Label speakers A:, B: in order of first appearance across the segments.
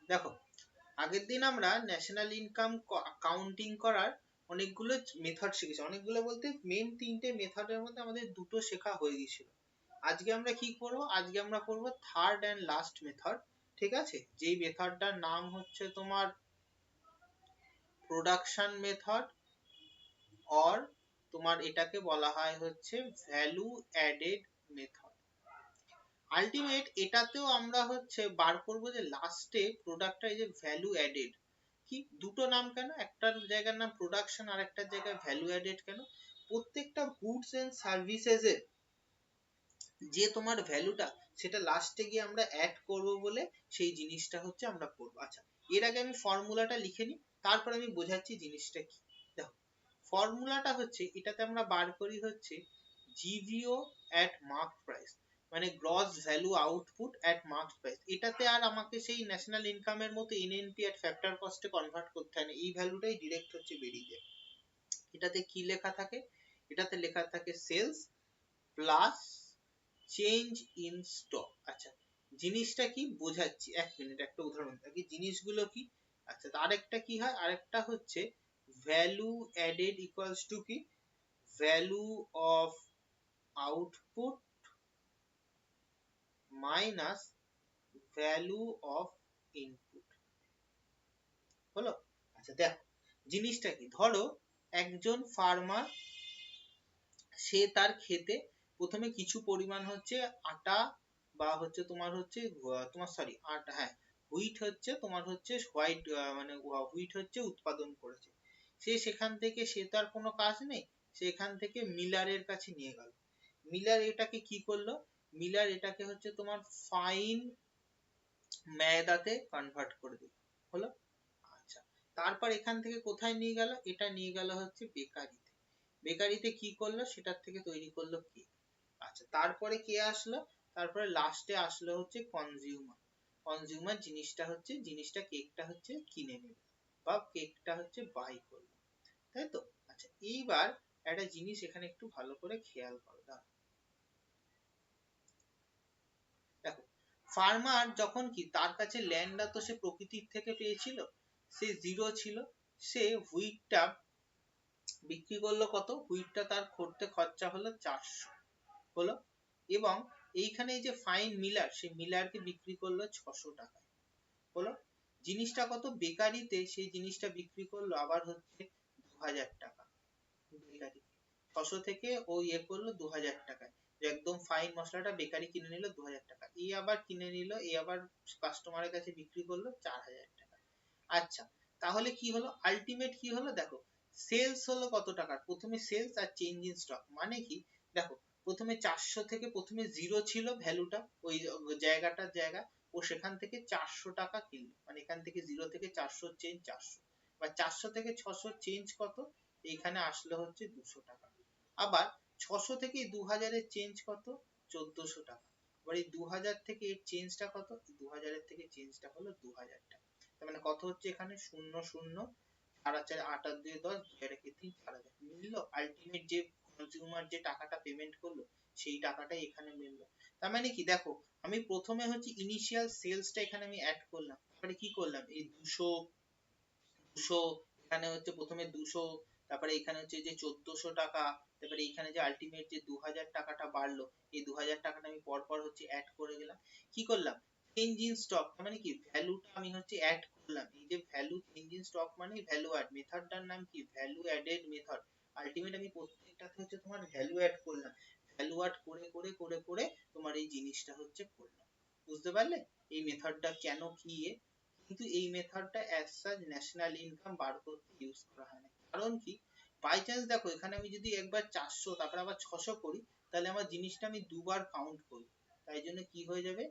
A: দেখো, আগের দিন আমরা ন্যাশনাল ইনকাম কাউন্টিং করার অনেকগুলো মেথড শিখেছি। অনেকগুলো বলতে মেন 3টে মেথডের মধ্যে আমাদের 2টো শেখা হয়ে গেছিল। আজকে আমরা কি করব? আজকে আমরা করব থার্ড অ্যান্ড লাস্ট মেথড। ঠিক আছে? যেই মেথডটার নাম হচ্ছে তোমার প্রোডাকশন মেথড, অর তোমার এটাকে বলা হয় হচ্ছে ভ্যালু অ্যাডেড মেথড। আলটিমেট এটাতেও আমরা হচ্ছে বার করব যে লাস্টে প্রোডাক্টটা এই যে ভ্যালু অ্যাডেড, কি দুটো নাম কেন? একটার জায়গার নাম প্রোডাকশন আর একটার জায়গায় ভ্যালু অ্যাডেড কেন? প্রত্যেকটা গুডস এন্ড সার্ভিসেস এর যে তোমার ভ্যালুটা, সেটা লাস্টে গিয়ে আমরা অ্যাড করব বলে সেই জিনিসটা হচ্ছে আমরা করব। আচ্ছা, এর আগে আমি ফর্মুলাটা লিখে নিই, তারপর আমি বোঝাচ্ছি জিনিসটা কি। দেখো, ফর্মুলাটা হচ্ছে, এটাতে আমরা বার করি হচ্ছে GVO at mark price, মানে gross value output at mark price. এটাতে আর আমাকে সেই ন্যাশনাল ইনকামের মতো এনএনপি অ্যাট ফ্যাক্টর কস্টে কনভার্ট করতে হয় না, এই ভ্যালুটাই ডিরেক্ট হচ্ছে বেরিয়ে যায়। এটাতে কি লেখা থাকে? এটাতে লেখা থাকে sales plus change in stock. আচ্ছা, জিনিসটা কি বোঝাচ্ছি, এক মিনিট একটা উদাহরণ থাকি, জিনিসগুলো কি। আচ্ছা, আরেকটা কি হয়? আরেকটা হচ্ছে ভ্যালু অ্যাডেড ইকুয়ালস টু কি, value of output minus value of input. হলো? আচ্ছা দেখো, জিনিসটা কি, ধরো একজন ফার্মার, সে তার ক্ষেতে প্রথমে কিছু পরিমাণ হচ্ছে আটা বা হচ্ছে তোমার হচ্ছে তোমার সরি আটা, হ্যাঁ হুইট হচ্ছে তোমার হচ্ছে হোয়াইট, মানে হুইট হচ্ছে উৎপাদন করেছে। সে সেখান থেকে, সে তার কোনো কাজ নেই, সেখান থেকে মিলারের কাছে নিয়ে গেল। মিলার এটাকে কি করলো? মিলার এটাকে হচ্ছে তোমার ফাইন ময়দাতে কনভার্ট করে দিল। হলো? আচ্ছা, তারপর এখান থেকে কোথায় নিয়ে গেল? এটা নিয়ে গেল হচ্ছে বেকারিতে। বেকারিতে কি করলো? সেটার থেকে তৈরি করলো কেক। আচ্ছা, তারপরে কে আসলো? তারপরে লাস্টে আসলো হচ্ছে কনজিউমার। কনজিউমার জিনিসটা হচ্ছে, জিনিসটা কেকটা হচ্ছে কিনে নিল বা কেকটা হচ্ছে বাই করলো, তাই তো? আচ্ছা, এইবার একটা জিনিস এখানে একটু ভালো করে খেয়াল করো। দেখো, ফার্মার যখন কি, তার কাছে ল্যান্ডটা তো সে প্রকৃতির থেকে পেয়েছিল, সে জিরো ছিল। সে হুইটটা বিক্রি করলো কত? হুইটটা তার করতে খরচা হলো 400, হলো? এবং এইখানে এই যে ফাইন মিলার, সে মিলারকে বিক্রি করলো 600 টাকায়, হলো? জিনিসটা কত? বেকারিতে সেই জিনিসটা বিক্রি করলো আবার হচ্ছে 2000 টাকা। বেকারি 600 থেকে ও ইয়ে করলো 2000 টাকায়। একদম ফাইন মশলাটা বেকারি কিনে নিল 2000 টাকা, এই আবার কিনে নিল, এই আবার কাস্টমারের কাছে বিক্রি করলো 4000 টাকা। আচ্ছা, তাহলে কি হলো? আলটিমেট কি হলো? দেখো, সেলস হলো কত টাকা? প্রথমে সেলস আর চেঞ্জ ইন স্টক মানে কি? দেখো, প্রথমে 400 থেকে, প্রথমে জিরো ছিল ভ্যালুটা, ওই জায়গাটার জায়গা, ও সেখান থেকে 400 টাকা কিনলো, মানে এখান থেকে জিরো থেকে 400 চেঞ্জ 400, বা 400 থেকে 600 চেঞ্জ কত? এইখানে আসলো হচ্ছে 200 টাকা। আবার 600 থেকে 2000 এর চেঞ্জ কত? 1400 টাকা। আবার এই 2000 থেকে এর চেঞ্জটা কত? 2000 এর থেকে চেঞ্জটা হলো 2000 টাকা। তার মানে কত হচ্ছে এখানে? 0 0 আর 4 8 আর 2 10, 2 আর 1 3, 4000 মিললো। আলটিমেট যে কনজিউমার যে টাকাটা পেমেন্ট করলো, সেই টাকাটাই এখানে মিললো। তার মানে কি, দেখো আমি প্রথমে হচ্ছে ইনিশিয়াল সেলসটা এখানে আমি অ্যাড করলাম, তারপরে কি করলাম, এই 200 200, এখানে হচ্ছে প্রথমে 200, তারপরে এখানে হচ্ছে যে 1400 টাকা, তারপরে এখানে যে আলটিমেট যে 2000 টাকাটা বাড়লো, এই 2000 টাকাটা আমি পর পর হচ্ছে অ্যাড করে গেলাম। কি করলাম? চেঞ্জ ইন স্টক মানে কি, ভ্যালুটা আমি হচ্ছে অ্যাড করলাম। এই যে ভ্যালু চেঞ্জ ইন স্টক মানে ভ্যালু অ্যাড, মেথডটার নাম কি? Value added method. আলটিমেট আমি প্রত্যেকটাতে হচ্ছে তোমার ভ্যালু অ্যাড করলাম, ভ্যালু অ্যাড করে করে করে করে তোমার এই জিনিসটা হচ্ছে করলাম। বুঝতে পারলে এই মেথডটা কেন কি? কিন্তু এই মেথডটা অ্যাজ সাচ ন্যাশনাল ইনকাম বার করতে ইউজ করা হয় না। কারণ কি, বাই চান্স দেখো এখানে আমি যদি একবার 400 তারপর আবার 600 করি, তাহলে আমার জিনিসটা আমি দুবার কাউন্ট করি, তাই জন্য কি হয়ে যাবে?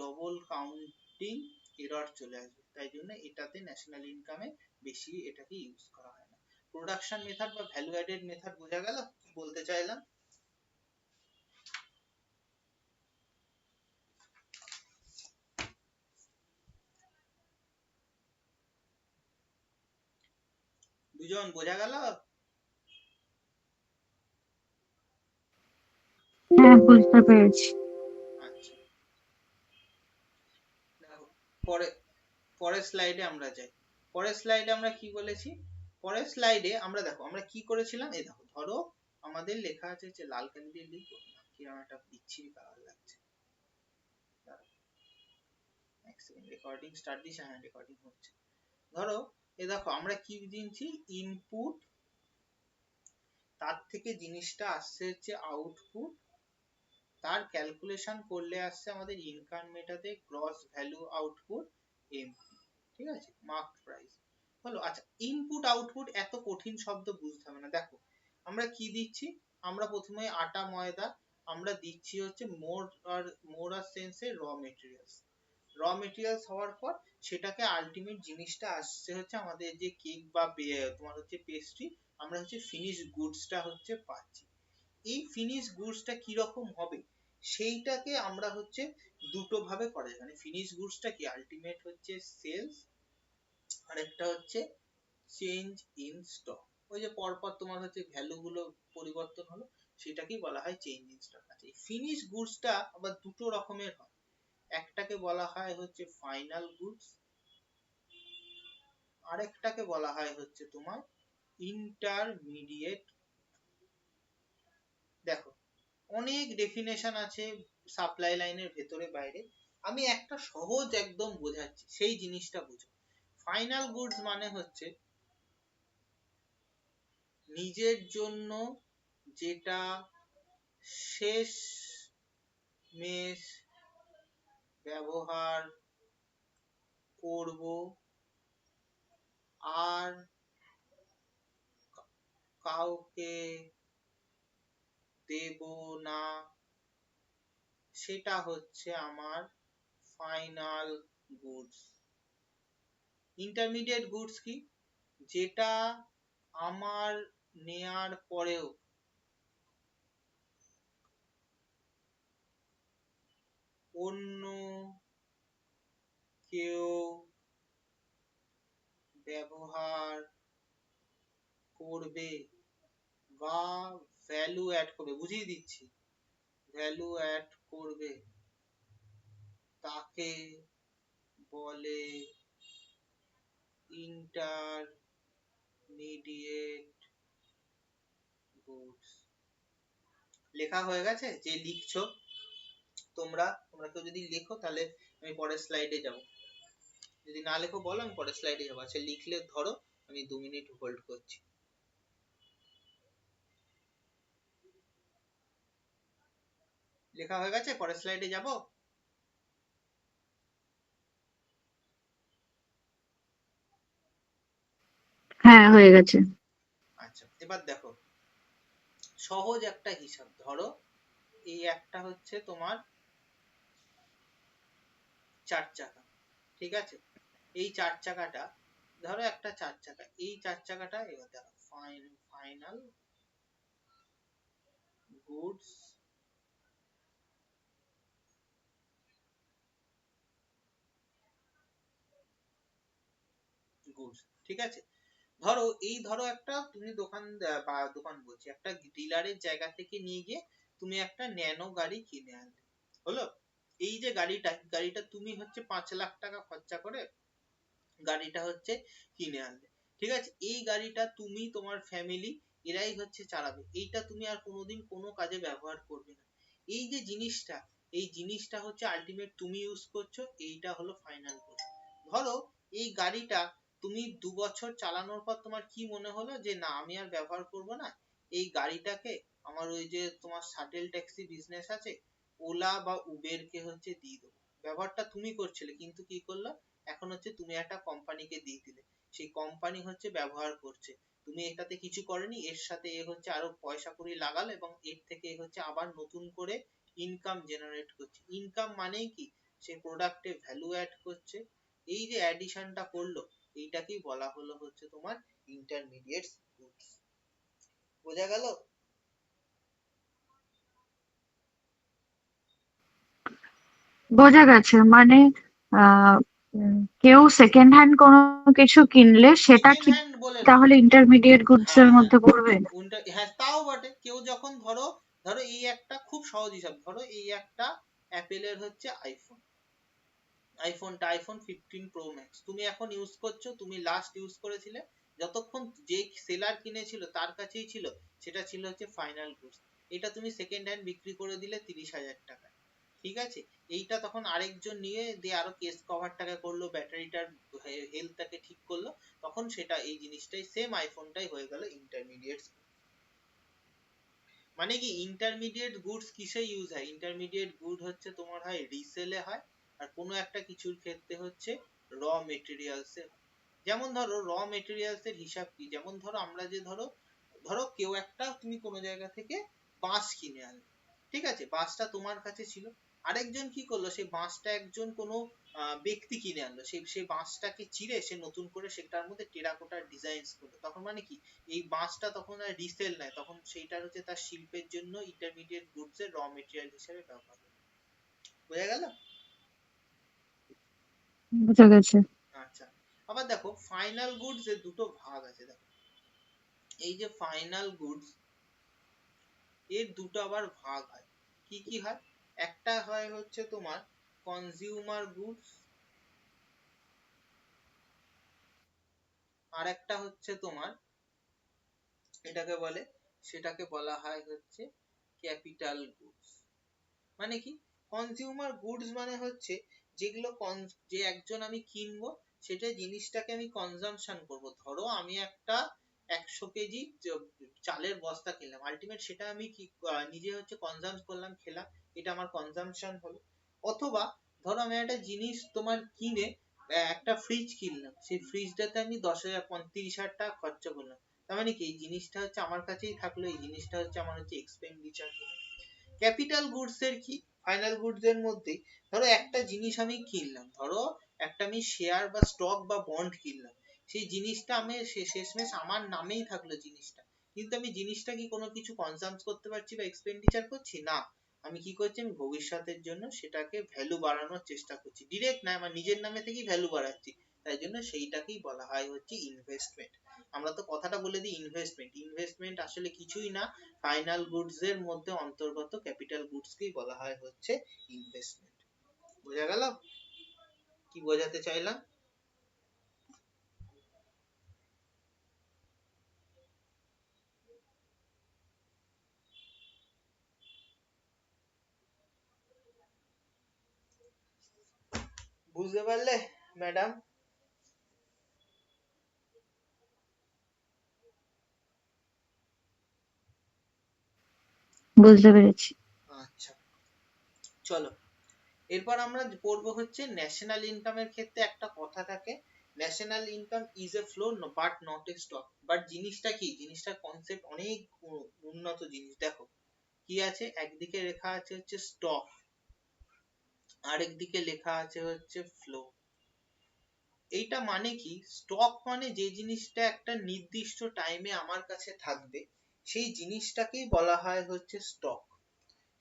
A: ডবল কাউন্টিং এরর চলে আসবে। তাই জন্য এটাতে ন্যাশনাল ইনকামে বেশি এটাকে ইউজ করা হয় না। প্রোডাকশন মেথড বা ভ্যালু অ্যাডেড মেথড বোঝা গেল কি বলতে চাইলাম? দুজন বোঝা গেল?
B: হ্যাঁ, বুঝতে পেরেছি।
A: আচ্ছা, দেখো পরে পরের স্লাইডে আমরা যাই। পরের স্লাইডে আমরা কি বলেছি, পরের স্লাইডে আমরা দেখো আমরা কি করেছিলাম। এই দেখো, ধরো আমাদের লেখা আছে যে লাল কালি দিয়ে লিখো, কিরকম একটা বিচ্ছিরি কালার লাগছে। রেকর্ডিং স্টার্ট দিছে, হ্যাঁ রেকর্ডিং হচ্ছে। ধরো এ দেখো আমরা কি দিচ্ছি, ইনপুট, তার থেকে জিনিসটা আসছে হচ্ছে আউটপুট, তার ক্যালকুলেশন করলে আসছে আমাদের ইনকাম মেটাতে গ্রস ভ্যালু আউটপুট এমপি, ঠিক আছে, মার্ক প্রাইস হলো। আচ্ছা, ইনপুট আউটপুট এত কঠিন শব্দ বুঝতে হবে না। দেখো আমরা কি দিচ্ছি, আমরা প্রথমে আটা ময়দা আমরা দিচ্ছি হচ্ছে মোর আর সেন্সে র মেটেরিয়ালস হওয়ার পর সেটাকে আলটিমেট জিনিসটা আসছে হচ্ছে আমাদের যে কেক বা তোমার হচ্ছে পেস্ট্রি, আমরা হচ্ছে ফিনিশ গুডসটা হচ্ছে পাচ্ছি। এই ফিনিশ গুডসটা কি রকম হবে সেইটাকে আমরা হচ্ছে দুটো ভাবে করা যায়। মানে ফিনিশ গুডসটা কি আলটিমেট হচ্ছে সেলস, আর একটা হচ্ছে চেঞ্জ ইন স্টক। ওই যে পরপর তোমার হচ্ছে ভ্যালু গুলো পরিবর্তন হলো, সেটাকেই বলা হয় চেঞ্জ ইন স্টক। আচ্ছা, এই ফিনিশ গুডসটা আবার দুটো রকমের হয়। একটাকে বলা হয় হচ্ছে ফাইনাল গুডস, আরেকটাকে বলা হয় হচ্ছে তোমার ইন্টারমিডিয়েট। দেখো অনেক ডেফিনেশন আছে সাপ্লাই লাইনের ভেতরে বাইরে, আমি একটা সহজ একদম বোঝাচ্ছি, সেই জিনিসটা বুঝো। ফাইনাল গুডস মানে হচ্ছে নিজের জন্য যেটা শেষ মেশ ব্যবহার করব আর কাউকে দেব না, সেটা হচ্ছে আমার ফাইনাল গুডস। ইন্টারমিডিয়েট গুডস কি, যেটা আমার নেয়ার পরেও অন্য কেউ ব্যবহার করবে বা ভ্যালু অ্যাড করবে, বুঝিয়ে দিচ্ছি, ভ্যালু অ্যাড করবে, তাকে বলে ইন্টারমিডিয়েট গুডস। লেখা হয়ে গেছে? যে লিখছো তোমরা কেউ যদি লেখো তাহলে আমি পরের স্লাইডে যাব, যদি না লেখো বলো, আমি পরের স্লাইডে যাবো। আচ্ছা লিখলে ধরো আমি 2 মিনিট হোল্ড করছি। লেখা হয়ে গেছে? পরের স্লাইডে যাব।
B: হ্যাঁ হয়ে গেছে।
A: আচ্ছা এবার দেখো সহজ একটা হিসাব। ধরো এই একটা হচ্ছে তোমার 4 চাকা, ঠিক আছে, এই 4 চাকাটা ধরো একটা 4 চাকা, এই 4 চাকাটা এবার দেখো ফাইনাল গুডস ঠিক আছে। ধরো এই ধরো একটা তুমি দোকান বা দোকান বলছি, একটা ডিলারের জায়গা থেকে নিয়ে গিয়ে তুমি একটা ন্যানো গাড়ি কিনে আনলে, হলো। এই যে গাড়িটা তুমি হচ্ছে 5 লাখ টাকা খরচা করে গাড়িটা হচ্ছে কিনে আনলে, ঠিক আছে। এই গাড়িটা তুমি তোমার ফ্যামিলি এরাই হচ্ছে চালাবে, এইটা তুমি আর কোনোদিন কোনো কাজে ব্যবহার করবে না। এই যে জিনিসটা, এই জিনিসটা হচ্ছে আলটিমেট তুমি ইউজ করছো, এইটা হলো ফাইনাল গুড। ধরো এই গাড়িটা তুমি 2 বছর চালানোর পর তোমার কি মনে হলো যে না আমি আর ব্যবহার করব না, এই গাড়িটাকে আমার ওই যে তোমার শাটেল ট্যাক্সি বিজনেস আছে ওলা বা উবের কে হচ্ছে দিয়ে দেবো। ব্যবহারটা তুমি করছিলে কিন্তু কি করলো, এখন হচ্ছে তুমি একটা কোম্পানিকে দিয়ে দিলে, সেই কোম্পানি হচ্ছে ব্যবহার করছে, তুমি এটাতে কিছু করনি, এর সাথে এ হচ্ছে আরো পয়সা কড়ি লাগালো এবং এর থেকে এ হচ্ছে আবার নতুন করে ইনকাম জেনারেট করছে। ইনকাম মানেই কি, সে প্রোডাক্টে ভ্যালু অ্যাড করছে, এই যে অ্যাডিশনটা করলো এইটাকেই বলা হলো হচ্ছে তোমার ইন্টারমিডিয়েট গুডস। বোঝা গেল?
B: বোঝা গেছে। মানে আহ কেউ সেকেন্ড হ্যান্ড কোনো কিছু কিনলে সেটা
A: সেকেন্ড
B: কি
A: হ্যান্ড বলে নয়,
B: তাহলে ইন্টারমিডিয়েট গুডস এর
A: হ্যাঁ হ্যাঁ
B: মধ্যে পড়বে?
A: হ্যাঁ তাও বটে। কেউ যখন ধরো ধরো এই একটা খুব সহজ হিসাব, ধরো এই একটা অ্যাপেলের হচ্ছে আইফোন, আইফোন 15 প্রো ম্যাক্স তুমি এখন ইউজ করছো, তুমি লাস্ট ইউজ করেছিলে যতক্ষণ যে সেলার কিনেছিল তার কাছেই ছিল, সেটা ছিল হচ্ছে ফাইনাল গুডস। এটা তুমি সেকেন্ড হ্যান্ড বিক্রি করে দিলে 30,000 টাকা, ঠিক আছে। এইটা তখন আরেকজন নিয়ে দিয়ে আরো কেস কভারটাকে করলো, ব্যাটারিটার হেলথটাকে ঠিক করলো, তখন সেটা এই জিনিসটাই সেম আইফোনটাই হয়ে গেল ইন্টারমিডিয়েট। মানে কি ইন্টারমিডিয়েট গুডস কিসে ইউজ হয়? ইন্টারমিডিয়েট গুড হচ্ছে তোমার হয় রিসেলে হয়, আর কোনো একটা কিছুর ক্ষেত্রে হচ্ছে র মেটেরিয়ালস এ। যেমন ধরো র মেটেরিয়ালস এর হিসাব কি, যেমন ধরো আমরা যে ধরো ধরো কেউ একটা তুমি কোনো জায়গা থেকে বাঁশ কিনে আনলে, ঠিক আছে, বাঁশটা তোমার কাছে ছিল, আরেকজন কি করলো সেই বাঁশটা একজন কোনো ব্যক্তি কিনে আনলো, সেই বাঁশটাকে চিরে সে নতুন করে সেটার মধ্যে টেরাকোটার ডিজাইন করলো, তখন মানে কি এই বাঁশটা তখন আর রিসেল নয়, তখন সেইটার হচ্ছে তার শিল্পের জন্য ইন্টারমিডিয়েট গুডস এর র মেটেরিয়াল হিসেবে ব্যবহার হবে। বোঝা গেল?
B: বুঝা গেছে।
A: আচ্ছা, আবার দেখো ফাইনাল গুডস এর দুটো ভাগ আছে। দেখো এই যে ফাইনাল গুডস এর দুটো আবার ভাগ হয়, কি কি হয়? একটা হয় হচ্ছে তোমার কনজিউমার গুডস, আর একটা হচ্ছে তোমার এটাকে বলে, সেটাকে বলা হয় হচ্ছে ক্যাপিটাল গুডস। মানে কি কনজিউমার গুডস মানে হচ্ছে যেগুলো যে একজন আমি কিনবো, সেটা জিনিসটাকে আমি কনজাম্পশন করব। ধরো আমি একটা 100 কেজি চালের বস্তা কিনলাম, আলটিমেট সেটা আমি কি নিজে হচ্ছে কনজাম্প করলাম, খেলাম, এটা আমার কনজাম্পশন হলো। অথবা ধরো আমি একটা জিনিস তোমার কিনে একটা ফ্রিজ কিনলাম, সেই ফ্রিজটাতে আমি 10,000 30,000 টাকা খরচা করলাম, তার মানে কি এই জিনিসটা হচ্ছে আমার কাছেই থাকলো, এই জিনিসটা হচ্ছে আমার হচ্ছে এক্সপেন্ডিচার। ক্যাপিটাল গুডস এর কি, ফাইনাল গুডস এর মধ্যে ধরো একটা জিনিস আমি কিনলাম, ধরো একটা আমি শেয়ার বা স্টক বা বন্ড কিনলাম, সেই জিনিসটা আমি শেষমেশ আমার নামেই থাকলো জিনিসটা, কিন্তু আমি জিনিসটা কি কোনো কিছু কনজাম করতে পারছি বা এক্সপেন্ডিচার করছি না, আমি কি করছি আমি ভবিষ্যতের জন্য সেটাকে ভ্যালু বাড়ানোর চেষ্টা করছি, ডিরেক্ট না আমার নিজের নামে থেকেই ভ্যালু বাড়াচ্ছি, তাই জন্য সেইটাকেই বলা হয় হচ্ছে ইনভেস্টমেন্ট। আমরা তো কথাটা বলে দিই ইনভেস্টমেন্ট, ইনভেস্টমেন্ট আসলে কিছুই না, ফাইনাল গুডস এর মধ্যে অন্তর্গত ক্যাপিটাল গুডস কেই বলা হয় হচ্ছে ইনভেস্টমেন্ট। বোঝা গেল কি বোঝাতে চাইলাম? বুঝতে পারলে ম্যাডাম?
B: বুঝতে পেরেছি।
A: আচ্ছা, চলো এরপর আমরা পড়বো হচ্ছে ন্যাশনাল ইনকামের ক্ষেত্রে একটা কথা থাকে, national income is a flow but not a stock. But জিনিসটা কি, জিনিসটার কনসেপ্ট অনেক উন্নত জিনিস। দেখো কি আছে, একদিকে লেখা আছে হচ্ছে স্টক, আরেকদিকে লেখা আছে হচ্ছে ফ্লো। এইটা মানে কি, স্টক মানে যে জিনিসটা একটা নির্দিষ্ট টাইমে আমার কাছে থাকবে, সেই জিনিসটাকেই বলা হয় হচ্ছে স্টক,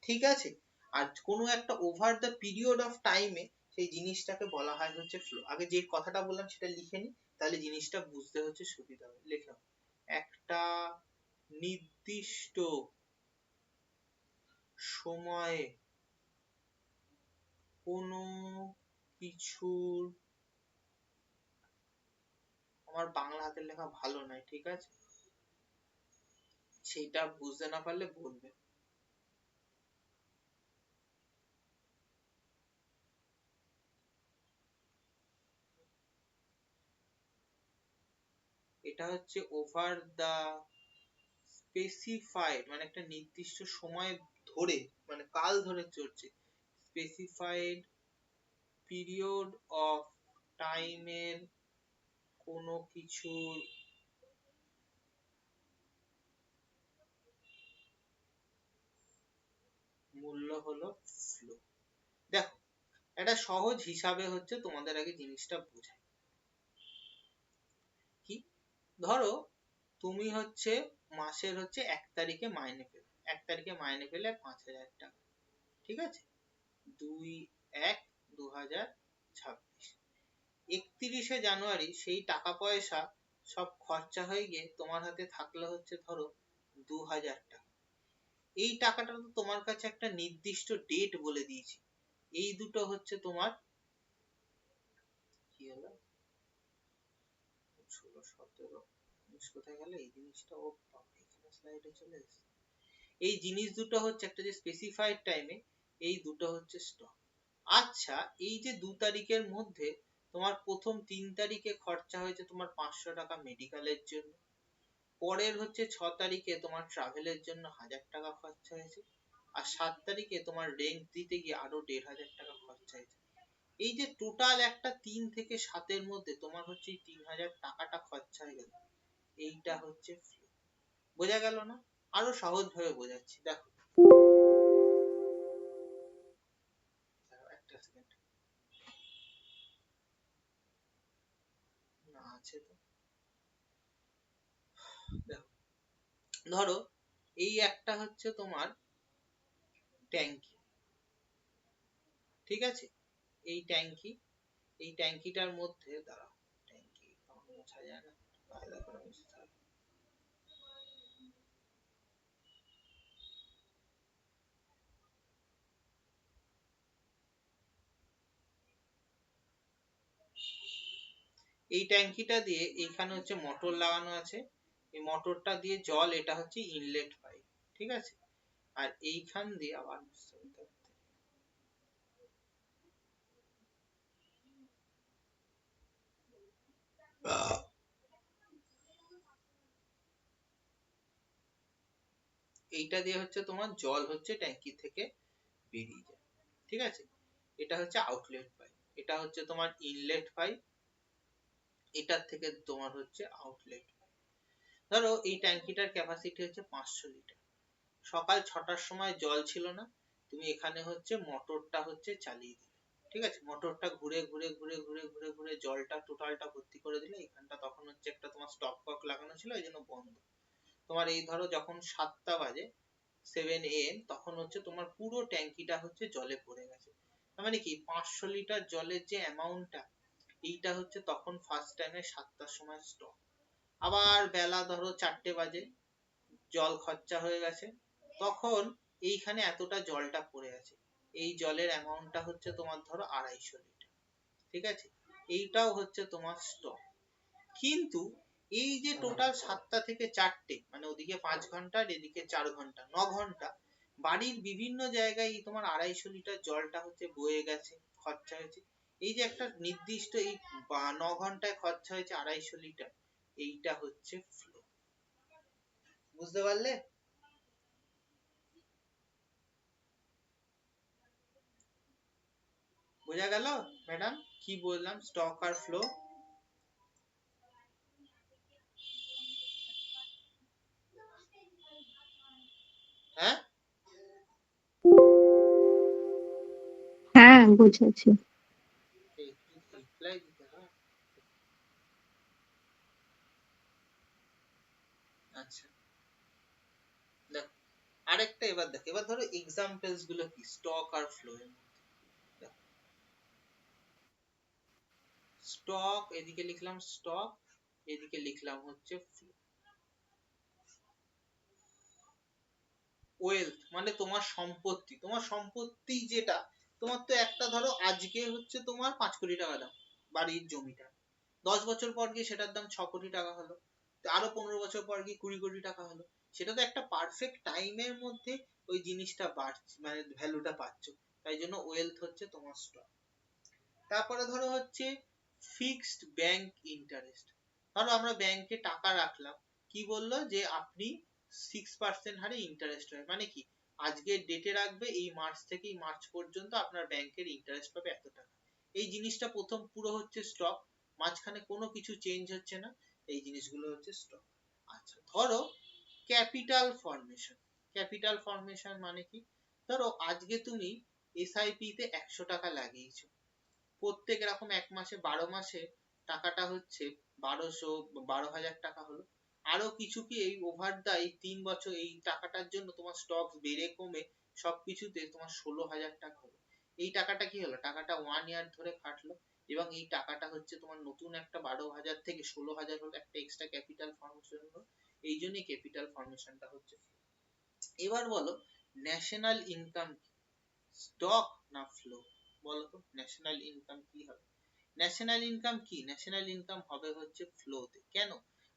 A: ঠিক আছে। আর কোনো একটা ওভার দ্য পিরিয়ড অফ টাইমে সেই জিনিসটাকে বলা হয় হচ্ছে ফ্লো। আগে যে কথাটা বললাম সেটা লিখে নি, তাহলে জিনিসটা বুঝতে হচ্ছে সুবিধা হবে। লিখলাম একটা নির্দিষ্ট সময়ে কোনো কিছুর, আমার বাংলা হাতের লেখা ভালো নয়, ঠিক আছে, সেইটা বুঝতে না পারলে বলবে। এটা হচ্ছে ওভার দা স্পেসিফাইড, মানে একটা নির্দিষ্ট সময় ধরে, মানে কাল ধরে চলছে, স্পেসিফাইড পিরিয়ড অফ টাইমের কোনো কিছুর মূল্য হলো ফ্লো। দেখো একটা সহজ হিসাবে হচ্ছে তোমাদের আগে জিনিসটা বোঝাই। কি, ধরো তুমি হচ্ছে মাসের হচ্ছে 1 তারিখে মাইনে পেলে, 1 তারিখে মাইনে পেলে 5,000 টাকা, ঠিক আছে, 2/1/2026, 31শে জানুয়ারি সেই টাকা পয়সা সব খরচা হয়ে গিয়ে তোমার হাতে থাকলো হচ্ছে ধরো 2,000 টাকা। এই টাকাটা তো তোমার কাছে একটা নির্দিষ্ট ডেট বলে দিয়েছি, এই দুটো হচ্ছে তোমার হলো 16 17 19 কোথায় গেল এই জিনিসটা? ও বাবা, এখানে স্লাইডে চলে এসেছে। এই জিনিস দুটো হচ্ছে একটা যে স্পেসিফাইড টাইমে, এই দুটো হচ্ছে স্টক। আচ্ছা, এই যে 2 তারিখের মধ্যে তোমার প্রথম 3 তারিখে খরচা হয়েছে তোমার 500 টাকা মেডিকেলের জন্য, পরের হচ্ছে 6 তারিখে তোমার ট্রাভেলের জন্য 1000 টাকা খরচা হয়েছে, আর 7 তারিখে তোমার রেন্ট দিতে গিয়ে আরো 1500 টাকা খরচা হয়েছে। এই যে টোটাল একটা 3 থেকে 7 এর মধ্যে তোমার হচ্ছে 3000 টাকাটা খরচা হয়ে গেল, এইটা হচ্ছে ফ্লো। বোঝা গেল না? আরো সহজ ভাবে বোঝাচ্ছি, দেখো। একটা সেকেন্ড, না আছে তো, দেখো। ধরো এই একটা হচ্ছে তোমার ট্যাঙ্কি, ঠিক আছে? এই ট্যাঙ্কি, এই ট্যাঙ্কিটার মধ্যে দাঁড়াও, ট্যাঙ্কি আমার মোছা যায় না, কায়দা করে মুছতে হবে। এই ট্যাঙ্কিটা দিয়ে এইখানে হচ্ছে মোটর লাগানো আছে, এই মোটরটা দিয়ে জল, এটা হচ্ছে ইনলেট পাইপ, ঠিক আছে? আর এইখান দিয়ে আবার এইটা দিয়ে হচ্ছে তোমার জল হচ্ছে ট্যাঙ্কি থেকে বেরিয়ে যায়, ঠিক আছে? এটা হচ্ছে আউটলেট পাইপ, এটা হচ্ছে তোমার ইনলেট পাইপ, এটার থেকে তোমার হচ্ছে আউটলেট। ধরো এই ট্যাঙ্কিটার ক্যাপাসিটি হচ্ছে 500 লিটার। সকাল 6টার সময় জল ছিল না, তুমি এখানে হচ্ছে মোটরটা হচ্ছে চালিয়ে দিলে, ঠিক আছে? মোটরটা ঘুরে ঘুরে ঘুরে ঘুরে ঘুরে ঘুরে জলটা টোটালটা ভর্তি করে দিলে। এখানটা তখন হচ্ছে একটা তোমার স্টপ কক লাগানো ছিল, এই জন্য বন্ধ। তোমার এই ধরো যখন 7টা বাজে, 7 AM, তখন হচ্ছে তোমার পুরো ট্যাঙ্কিটা হচ্ছে জলে ভরে গেছে। তার মানে কি 500 লিটার জলের যে অ্যামাউন্টটা, এইটা হচ্ছে তখন ফার্স্ট টাইমে 7টার সময় স্টক। আবার বেলা ধরো 4টে বাজে, জল খরচা হয়ে গেছে, তখন এইখানে এতটা জলটা পড়ে আছে, এই জলের অ্যামাউন্টটা হচ্ছে তোমার ধরো 250 লিটার, ঠিক আছে? এইটাও হচ্ছে তোমার স্টক। কিন্তু এই যে টোটাল 7টা থেকে 4টে, মানে ওদিকে 5 ঘন্টা আর এদিকে 4 ঘন্টা, 9 ঘন্টা বাড়ির বিভিন্ন জায়গায় এই তোমার 250 লিটার জলটা হচ্ছে বয়ে গেছে, খরচা হয়েছে। এই যে একটা নির্দিষ্ট এই 9 ঘন্টায় খরচা হয়েছে 250 লিটার, এইটা হচ্ছে ফ্লো। বুঝতে পারলে? বোঝা গেল ম্যাডাম কি বললাম, স্টক আর ফ্লো? হ্যাঁ,
B: হ্যাঁ, বুঝেছি।
A: রিপ্লাই দিতে হয়। আচ্ছা, দেখো আরেকটা, এবার দেখো, এবার ধরো এক্সাম্পলস গুলো কি স্টক আর ফ্লো এর মধ্যে। স্টক, এদিকে লিখলাম স্টক, এদিকে লিখলাম হচ্ছে ফ্লো। ওয়েলথ মানে তোমার সম্পত্তি, তোমার সম্পত্তি যেটা, তোমার তো একটা ধরো আজকে হচ্ছে তোমার 5 কোটি টাকা দাম বাড়ির জমিটা, 10 বছর পর গিয়ে সেটার দাম 6 কোটি টাকা হলো, তো আরো 15 বছর পর গিয়ে 20 কোটি টাকা হলো। সেটা তো একটা পারফেক্ট টাইমের মধ্যে ওই জিনিসটা বাড়ছে, মানে ভ্যালুটা পাচ্ছ, তাই জন্য ওয়েলথ হচ্ছে তোমার স্টক। তারপরে ধরো হচ্ছে ফিক্সড ব্যাংক ইন্টারেস্ট। ধরো আমরা ব্যাংকে টাকা রাখলাম, কি বললো যে আপনি 6% হারে ইন্টারেস্ট হয়, মানে কি আজকের ডেটে রাখবে, এই মার্চ থেকে এই মার্চ পর্যন্ত আপনার ব্যাংকের ইন্টারেস্ট পাবে এত টাকা। এই জিনিসটা প্রথম পুরো হচ্ছে স্টক, মাঝখানে কোনো কিছু চেঞ্জ হচ্ছে না, এই জিনিসগুলো হচ্ছে স্টক। আচ্ছা, ধরো ক্যাপিটাল ফর্মেশন। ক্যাপিটাল ফর্মেশন মানে কি? ধরো আজকে তুমি এসআইপি তে 100 টাকা লাগিয়েছো, প্রত্যেক এরকম এক মাসে 12 মাসে টাকাটা হচ্ছে 12,000 টাকা হলো। আরো কিছু কি এই ওভার দা এই 3 বছর এই টাকাটার জন্য তোমার স্টক বেড়ে কমে সবকিছুতে তোমার 16,000 টাকা হলো। এই টাকাটা কি হলো? টাকাটা 1 ইয়ার ধরে খাটলো, এবং এই টাকাটা হচ্ছে তোমার নতুন একটা 12,000 থেকে 16,000 হলো, একটা এক্সট্রা ক্যাপিটাল ফর্মেশন হলো। এই জন্যই ক্যাপিটাল ফর্মেশনটা হচ্ছে। এবার বলো ন্যাশনাল ইনকাম স্টক না ফ্লো? বলো তো ন্যাশনাল ইনকাম কি হবে? ন্যাশনাল ইনকাম কি? ন্যাশনাল ইনকাম হবে হচ্ছে ফ্লোতে। কেন?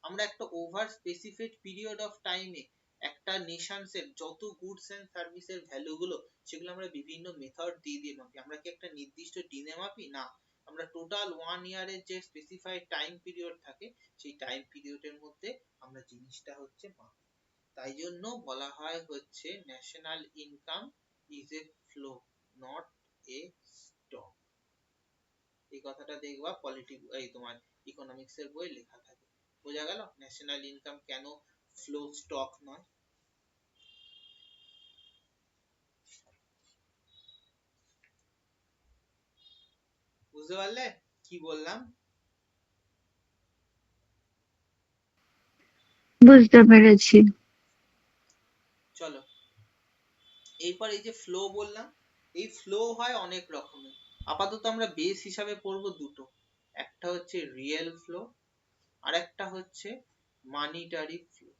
A: আমরা একটা ওভার স্পেসিফিক পিরিয়ড অফ টাইমে একটা নেশনস এর যত গুডস এন্ড সার্ভিসের ভ্যালু গুলো সেগুলো আমরা বিভিন্ন মেথড দিয়ে দিয়ে মাপি। আমরা কি একটা নির্দিষ্ট দিনে মাপি? না, আমরা টোটাল 1 ইয়ারের যে স্পেসিফাইড টাইম পিরিয়ড থাকে সেই টাইম পিরিয়ডের মধ্যে আমরা জিনিসটা হচ্ছে মাপি। তাই জন্য বলা হয় হচ্ছে national income is a flow, not a stock. এই কথাটা দেখবা এই তোমার ইকোনমিক্স এর বই লেখা থাকে। বোঝা গেল ন্যাশনাল ইনকাম কেন ফ্লো, স্টক নয়? বুঝতে পারলে কি বললাম?
B: বুঝতে পেরেছি।
A: চলো এরপর এই যে ফ্লো বললাম, এই ফ্লো হয় অনেক রকমের। আপাতত আমরা বেস হিসাবে পড়বো দুটো, একটা হচ্ছে রিয়েল ফ্লো আর একটা হচ্ছে মানিটারি ফ্লো।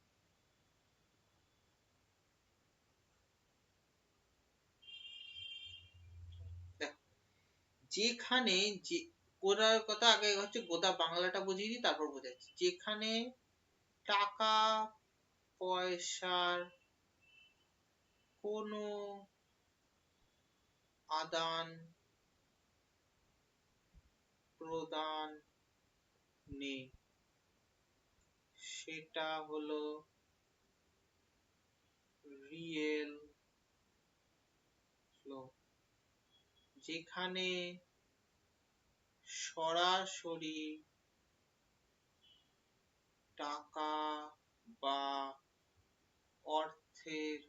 A: যেখানে যে ওটার কথা আগে হচ্ছে গোদা বাংলাটা বুঝিয়ে দিই তারপর বোঝাচ্ছি। যেখানে টাকা পয়সার কোনো আদান প্রদান নেই সেটা হলো রিয়েল ফ্লো। যেখানে সরাসরি টাকা বা অর্থের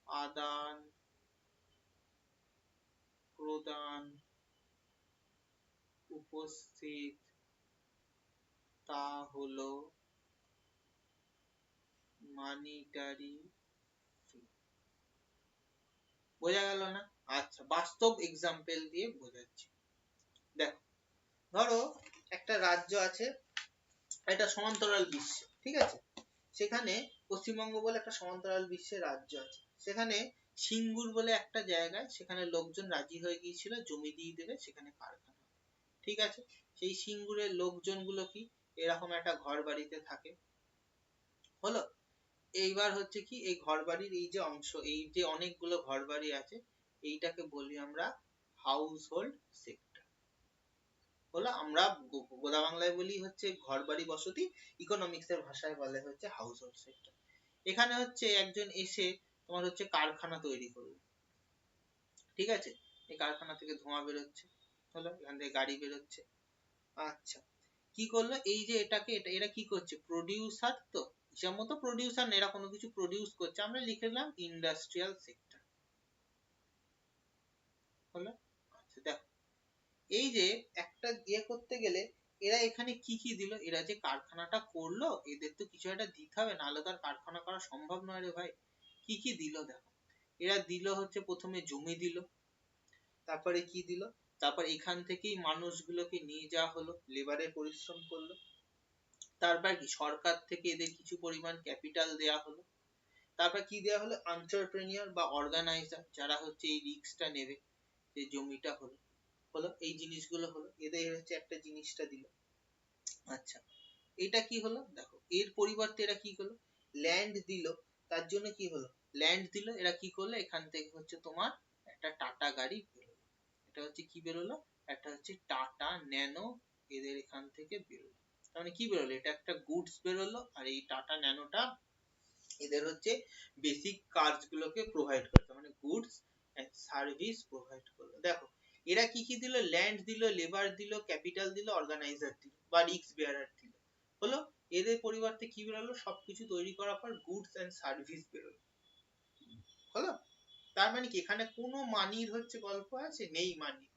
A: আদান প্রদান উপস্থিত, তা হলো মানিটারি ফ্লো। বোঝা গেল না? আচ্ছা, বাস্তব এক্সাম্পল দিয়ে বোঝাচ্ছি। দেখো, ধরো একটা রাজ্য আছে, একটা সমান্তরাল বিশ্ব, ঠিক আছে? সেখানে পশ্চিমবঙ্গ বলে একটা সমান্তরাল বিশ্বের রাজ্য আছে। সেখানে সিঙ্গুর বলে একটা জায়গায় সেখানে লোকজন রাজি হয়ে গিয়েছিল জমি দিয়ে দেবে, সেখানে কারখানা, ঠিক আছে? সেই সিঙ্গুরের লোকজন গুলো কি এরকম একটা ঘর বাড়িতে থাকে, হলো? এইবার হচ্ছে কি এই ঘর বাড়ির এই যে অংশ, এই যে অনেকগুলো ঘর বাড়ি আছে, এইটাকে বলি আমরা হাউস হোল্ড সেক্টর। হলো, আমরা গোদা বাংলায় বলি হচ্ছে ঘর বাড়ি বসতি, ইকোনমিক্স এর ভাষায় বলে হচ্ছে হাউস হোল্ড সেক্টর। এখানে হচ্ছে একজন এসে তোমার হচ্ছে কারখানা তৈরি করলো, ঠিক আছে? এই কারখানা থেকে ধোঁয়া বেরোচ্ছে, হলো, এখান থেকে গাড়ি বেরোচ্ছে। আচ্ছা, কি করলো? এই যে এটাকে এরা কি করছে? প্রডিউসার, তো হিসাব মতো প্রডিউসার না, এরা কোনো কিছু প্রডিউস করছে, আমরা লিখে দিলাম ইন্ডাস্ট্রিয়াল সেক্টর, হলো? আচ্ছা দেখো, এই যে একটা ইয়ে করতে গেলে এরা এখানে কি কি দিল? এরা যে কারখানাটা করলো এদের তো কিছু একটা দিতে হবে, নাহলে তো আর কারখানা করা সম্ভব নয় রে ভাই। কি কি দিল দেখো, এরা দিল হচ্ছে প্রথমে জমি দিল, তারপরে কি দিল, তারপর এখান থেকেই মানুষগুলোকে নিয়ে যাওয়া হলো, লেবারের পরিশ্রম করলো, তারপর কি সরকার থেকে এদের কিছু পরিমাণ ক্যাপিটাল দেয়া হলো, তারপর কি দেয়া হলো? এন্টারপ্রেনিউর বা অর্গানাইজার যারা হচ্ছে এই রিস্কটা নেবে, যে জমিটা হলো, হলো এই জিনিসগুলো হলো, এদের হচ্ছে একটা জিনিসটা দিল। আচ্ছা, এটা কি হলো দেখো, এর পরিবর্তে এরা কি করলো? ল্যান্ড দিল, তার জন্য কি হলো? ল্যান্ড দিল, এরা কি করলো? এখান থেকে হচ্ছে তোমার একটা টাটা গাড়ি বেরোলো, এটা হচ্ছে কি বেরোলো? একটা হচ্ছে টাটা ন্যানো, এদের এখান থেকে বেরোলো। তার মানে কি বেরোলো? এটা একটা গুডস বেরোলো, আর এই টাটা ন্যানোটা এদের হচ্ছে বেসিক কাজগুলোকে প্রোভাইড করতে, মানে গুডস এন্ড সার্ভিস প্রোভাইড করলো। দেখো, এরা কি কি দিল? ল্যান্ড দিল, লেবার দিল, ক্যাপিটাল দিল, অর্গানাইজার দিল বা রিস্ক বেয়ারার দিল, হলো? এদের পরিবর্তে কি বেরোলো? সবকিছু তৈরি করার পর গুডস এন্ড সার্ভিস বেরোলো, হলো? তার মানে কি এখানে কোনো মানির হচ্ছে গল্প আছে? নেই মানি।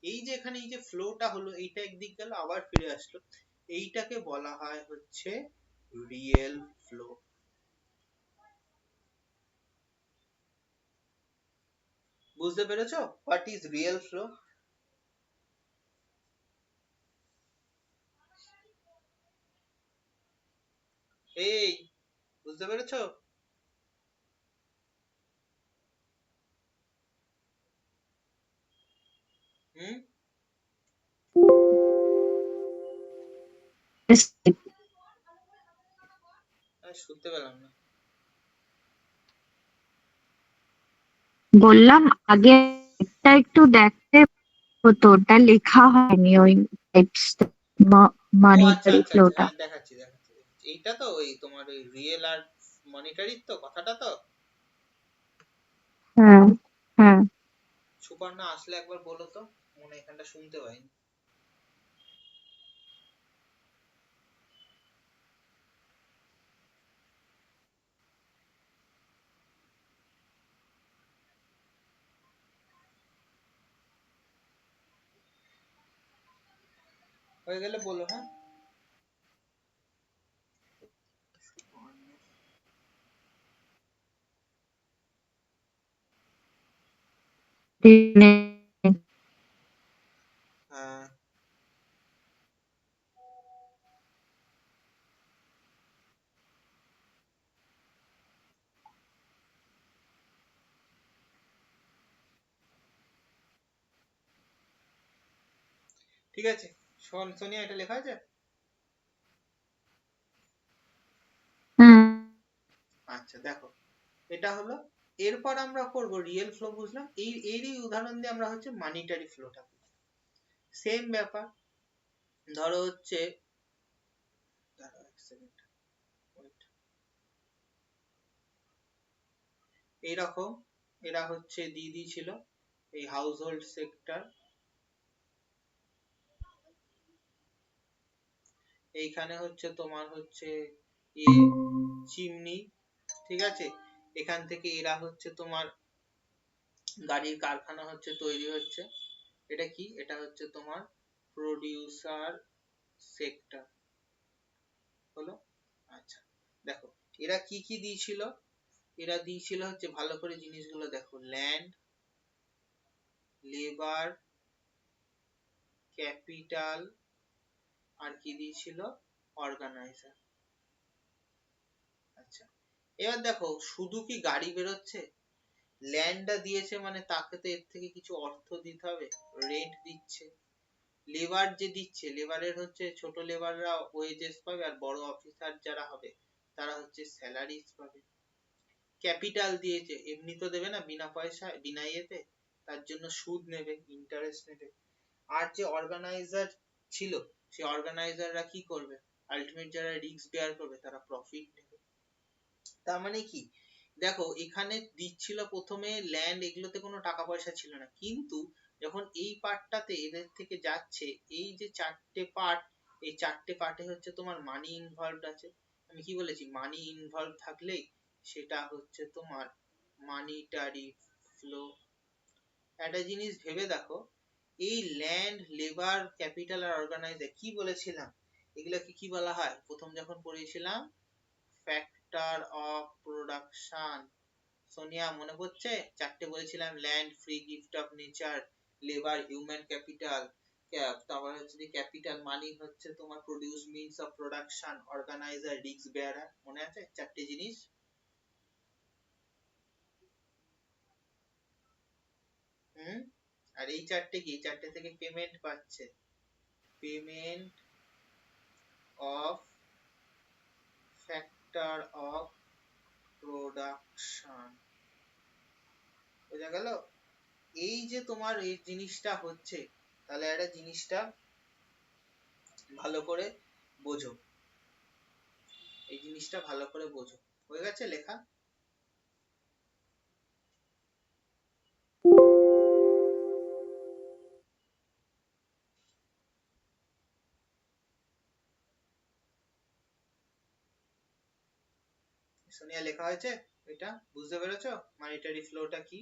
A: এই যে এখানে এই যে ফ্লোটা হলো, এইটা একদিক গেল আবার ফিরে আসলো, এইটাকে বলা হয় হচ্ছে রিয়েল ফ্লো। বুঝতে পেরেছো হোয়াট ইজ রিয়েল ফ্লো? এই, বুঝতে পেরেছো? হুম? শুনতে পেলাম না।
B: বললাম আগে এটা একটু দেখতে হতো, ওটা লেখা হয়নি ওই টাইপস
A: ও আচ্ছা
B: মনিটারি
A: আচ্ছা আচ্ছা,
B: ফ্লোটা।
A: হ্যাঁ দেখাচ্ছি দেখাচ্ছি। এইটা তো ওই তোমার ওই রিয়েল আর মনিটারির তো কথাটা তো।
B: হ্যাঁ হ্যাঁ।
A: সুপর্ণা আসলে একবার বলো তো, মনে এখানটা শুনতে পাইনি। হয়ে গেলে বলো, হ্যাঁ। হ্যাঁ ঠিক আছে। সোনিয়া এটা লেখা আছে?
B: হুম।
A: আচ্ছা দেখো, এটা হলো। এরপর আমরা করব রিয়েল ফ্লো, বুঝলাম। এরই উদাহরণ দিয়ে আমরা হচ্ছে মানিটারি ফ্লোটা, সেম ব্যাপার। ধরো হচ্ছে, দাঁড়াও এক সেকেন্ড, এইরকম এরা হচ্ছে দিয়ে দিয়েছিল এই হাউস হোল্ড সেক্টর, এইখানে হচ্ছে তোমার হচ্ছে ইয়ে চিমনি, ঠিক আছে। এখান থেকে এরা হচ্ছে তোমার গাড়ির কারখানা হচ্ছে তৈরি হচ্ছে। এটা কি? এটা হচ্ছে তোমার প্রোডিউসার সেক্টর হলো। আচ্ছা দেখো, এরা কি কি দিয়েছিল? এরা দিয়েছিল হচ্ছে, ভালো করে জিনিসগুলো দেখো, ল্যান্ড, লেবার, ক্যাপিটাল, আর কি দিয়েছিল? অর্গানাইজার। আচ্ছা, এবার দেখো, শুধু কি গাড়ি বেরোচ্ছে? ল্যান্ডটা দিয়েছে মানে তাকে তো এর থেকে কিছু অর্থ দিতে হবে, রেন্ট দিচ্ছে। লেবার যে দিচ্ছে, লেবারের হচ্ছে ছোট লেবাররা ওয়েজেস পাবে, আর বড় অফিসার যারা হবে তারা হচ্ছে স্যালারিজ পাবে। ক্যাপিটাল দিয়েছে, এমনি তো দেবে না বিনা পয়সায়, বিনা ইয়েতে, তার জন্য সুদ নেবে, ইন্টারেস্ট নেবে। আর যে অর্গানাইজার ছিল, সেই অর্গানাইজাররা কি করবে? আলটিমেট যারা রিস্ক বেয়ার করবে তারা প্রফিট নেবে। তার মানে কি? দেখো, এখানে দিচ্ছিল প্রথমে ল্যান্ড, এগুলোতে কোনো টাকা পয়সা ছিল না, কিন্তু যখন এই পার্টটাতে এদের থেকে যাচ্ছে, এই যে চারটে পার্ট, এই চারটে পার্টে হচ্ছে তোমার মানি ইনভলভড আছে। আমি কি বলেছি? মানি ইনভলভ থাকলেই সেটা হচ্ছে তোমার মানিটারি ফ্লো। একটা জিনিস ভেবে দেখো, এই ল্যান্ড, লেবার, ক্যাপিটাল আর অর্গানাইজার কি বলেছিলাম? এগুলোকে কি বলা হয় প্রথম যখন পড়েছিলাম? Factor of production. সোনিয়া মনে পড়ছে? চারটে বলেছিলাম, land, free gift of nature, labour, human capital, তারপর হচ্ছে ক্যাপিটাল মানি হচ্ছে তোমার produce means of production, organiser risk bearer. মনে আছে চারটে জিনিস? হুম। আর এই চারটে কি? এই চারটে থেকে পেমেন্ট পাচ্ছে, payment of factor of production. বোঝা গেল? এই যে তোমার এই জিনিসটা হচ্ছে, তাহলে একটা জিনিসটা ভালো করে বোঝো, এই জিনিসটা ভালো করে বোঝো। হয়ে গেছে লেখা? সোনিয়া লেখা হয়েছে? এটা বুঝতে পেরেছো মনিটারি ফ্লোটা কি?